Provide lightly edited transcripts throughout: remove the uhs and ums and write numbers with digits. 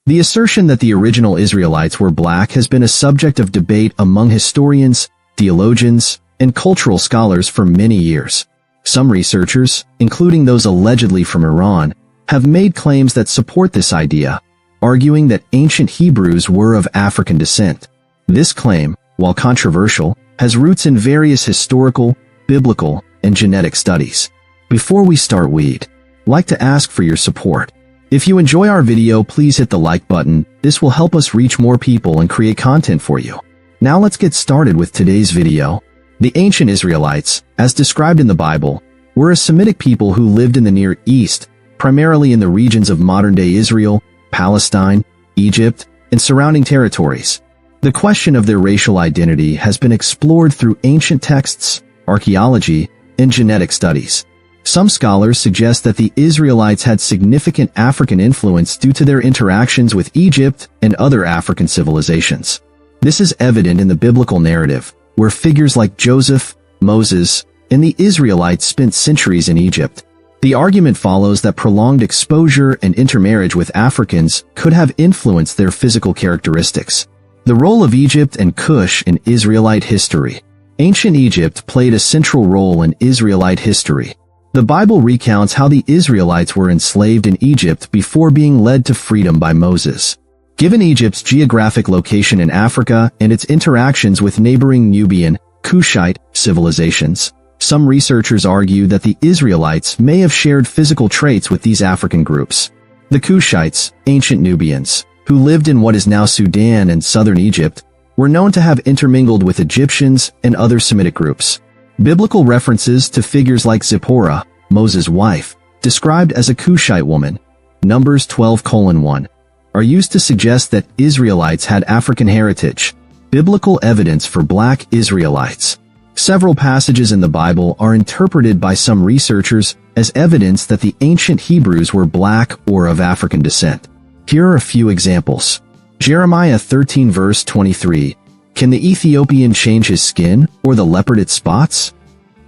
The assertion that the original Israelites were black has been a subject of debate among historians, theologians, and cultural scholars for many years. Some researchers, including those allegedly from Iran, have made claims that support this idea, arguing that ancient Hebrews were of African descent. This claim, while controversial, has roots in various historical, biblical, and genetic studies. Before we start, we'd like to ask for your support. If you enjoy our video, please hit the like button. This will help us reach more people and create content for you. Now let's get started with today's video. The ancient Israelites, as described in the Bible, were a Semitic people who lived in the Near East, primarily in the regions of modern-day Israel, Palestine, Egypt, and surrounding territories. The question of their racial identity has been explored through ancient texts, archaeology, and genetic studies. Some scholars suggest that the Israelites had significant African influence due to their interactions with Egypt and other African civilizations. This is evident in the biblical narrative, where figures like Joseph, Moses, and the Israelites spent centuries in Egypt. The argument follows that prolonged exposure and intermarriage with Africans could have influenced their physical characteristics. The role of Egypt and Cush in Israelite history. Ancient Egypt played a central role in Israelite history. The Bible recounts how the Israelites were enslaved in Egypt before being led to freedom by Moses. Given Egypt's geographic location in Africa and its interactions with neighboring Nubian, Kushite civilizations, some researchers argue that the Israelites may have shared physical traits with these African groups. The Kushites, ancient Nubians, who lived in what is now Sudan and southern Egypt, were known to have intermingled with Egyptians and other Semitic groups. Biblical references to figures like Zipporah, Moses' wife, described as a Cushite woman, Numbers 12:1, are used to suggest that Israelites had African heritage. Biblical evidence for black Israelites. Several passages in the Bible are interpreted by some researchers as evidence that the ancient Hebrews were black or of African descent. Here are a few examples. Jeremiah 13 verse 23. Can the Ethiopian change his skin, or the leopard its spots?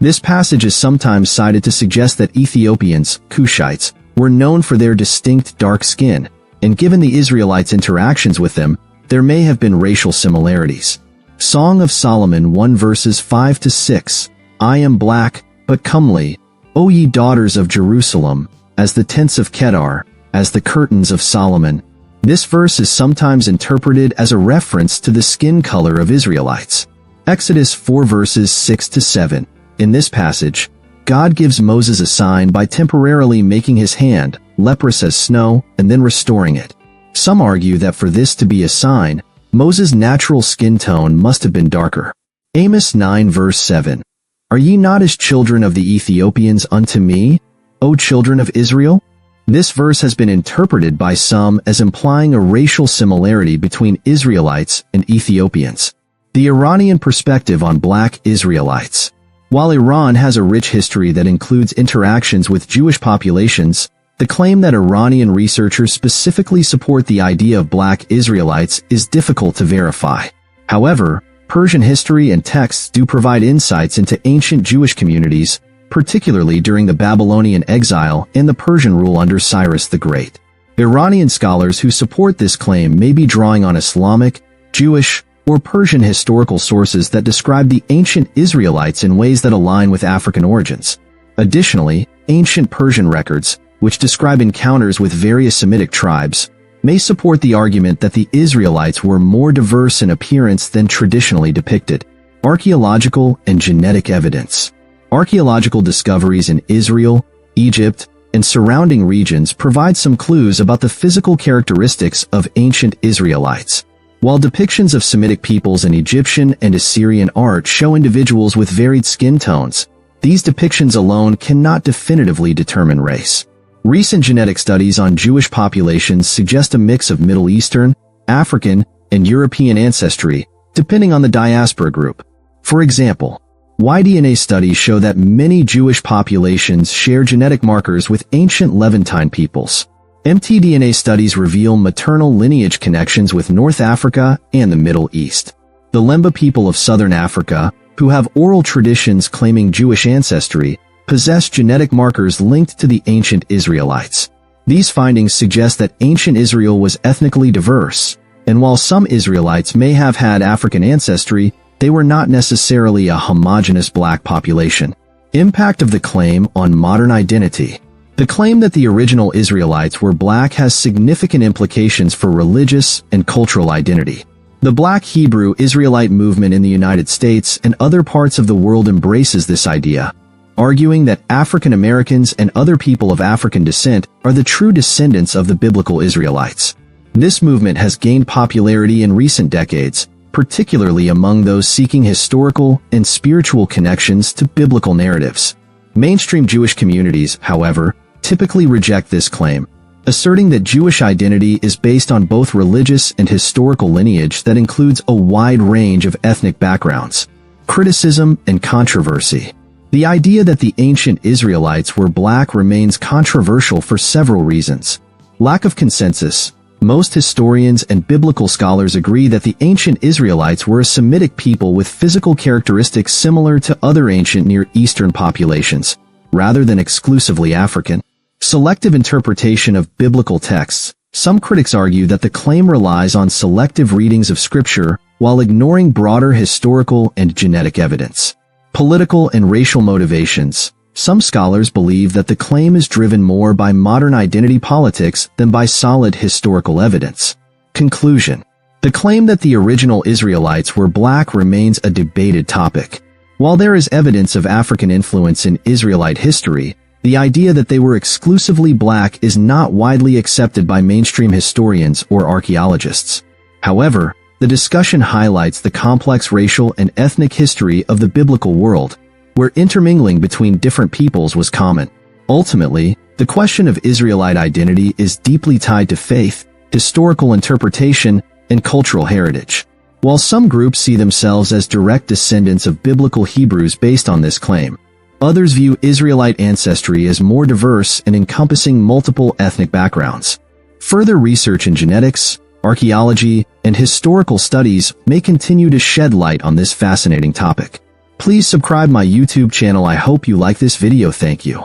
This passage is sometimes cited to suggest that Ethiopians, Kushites, were known for their distinct dark skin, and given the Israelites' interactions with them, there may have been racial similarities. Song of Solomon 1 verses 5-6. I am black, but comely, O ye daughters of Jerusalem, as the tents of Kedar, as the curtains of Solomon. This verse is sometimes interpreted as a reference to the skin color of Israelites. Exodus 4 verses 6-7. In this passage, God gives Moses a sign by temporarily making his hand leprous as snow and then restoring it. Some argue that for this to be a sign, Moses' natural skin tone must have been darker. Amos 9 verse 7. Are ye not as children of the Ethiopians unto me, O children of Israel? This verse has been interpreted by some as implying a racial similarity between Israelites and Ethiopians. The Iranian perspective on black Israelites. While Iran has a rich history that includes interactions with Jewish populations, the claim that Iranian researchers specifically support the idea of black Israelites is difficult to verify. However, Persian history and texts do provide insights into ancient Jewish communities, particularly during the Babylonian exile and the Persian rule under Cyrus the Great. Iranian scholars who support this claim may be drawing on Islamic, Jewish, or Persian historical sources that describe the ancient Israelites in ways that align with African origins. Additionally, ancient Persian records, which describe encounters with various Semitic tribes, may support the argument that the Israelites were more diverse in appearance than traditionally depicted. Archaeological and genetic evidence. Archaeological discoveries in Israel, Egypt, and surrounding regions provide some clues about the physical characteristics of ancient Israelites. While depictions of Semitic peoples in Egyptian and Assyrian art show individuals with varied skin tones, these depictions alone cannot definitively determine race. Recent genetic studies on Jewish populations suggest a mix of Middle Eastern, African, and European ancestry, depending on the diaspora group. For example, Y-DNA studies show that many Jewish populations share genetic markers with ancient Levantine peoples. mtDNA studies reveal maternal lineage connections with North Africa and the Middle East. The Lemba people of southern Africa, who have oral traditions claiming Jewish ancestry, possess genetic markers linked to the ancient Israelites. These findings suggest that ancient Israel was ethnically diverse, and while some Israelites may have had African ancestry, they were not necessarily a homogeneous black population. Impact of the claim on modern identity. The claim that the original Israelites were black has significant implications for religious and cultural identity. The Black Hebrew Israelite movement in the United States and other parts of the world embraces this idea, arguing that African Americans and other people of African descent are the true descendants of the biblical Israelites. This movement has gained popularity in recent decades, particularly among those seeking historical and spiritual connections to biblical narratives. Mainstream Jewish communities, however, typically reject this claim, asserting that Jewish identity is based on both religious and historical lineage that includes a wide range of ethnic backgrounds. Criticism and controversy. The idea that the ancient Israelites were black remains controversial for several reasons. Lack of consensus. Most historians and biblical scholars agree that the ancient Israelites were a Semitic people with physical characteristics similar to other ancient Near Eastern populations, rather than exclusively African. Selective interpretation of biblical texts. Some critics argue that the claim relies on selective readings of Scripture while ignoring broader historical and genetic evidence. Political and racial motivations. Some scholars believe that the claim is driven more by modern identity politics than by solid historical evidence. Conclusion. The claim that the original Israelites were black remains a debated topic. While there is evidence of African influence in Israelite history, the idea that they were exclusively black is not widely accepted by mainstream historians or archaeologists. However, the discussion highlights the complex racial and ethnic history of the biblical world, where intermingling between different peoples was common. Ultimately, the question of Israelite identity is deeply tied to faith, historical interpretation, and cultural heritage. While some groups see themselves as direct descendants of biblical Hebrews based on this claim, others view Israelite ancestry as more diverse and encompassing multiple ethnic backgrounds. Further research in genetics, archaeology, and historical studies may continue to shed light on this fascinating topic. Please subscribe my YouTube channel. I hope you like this video. Thank you.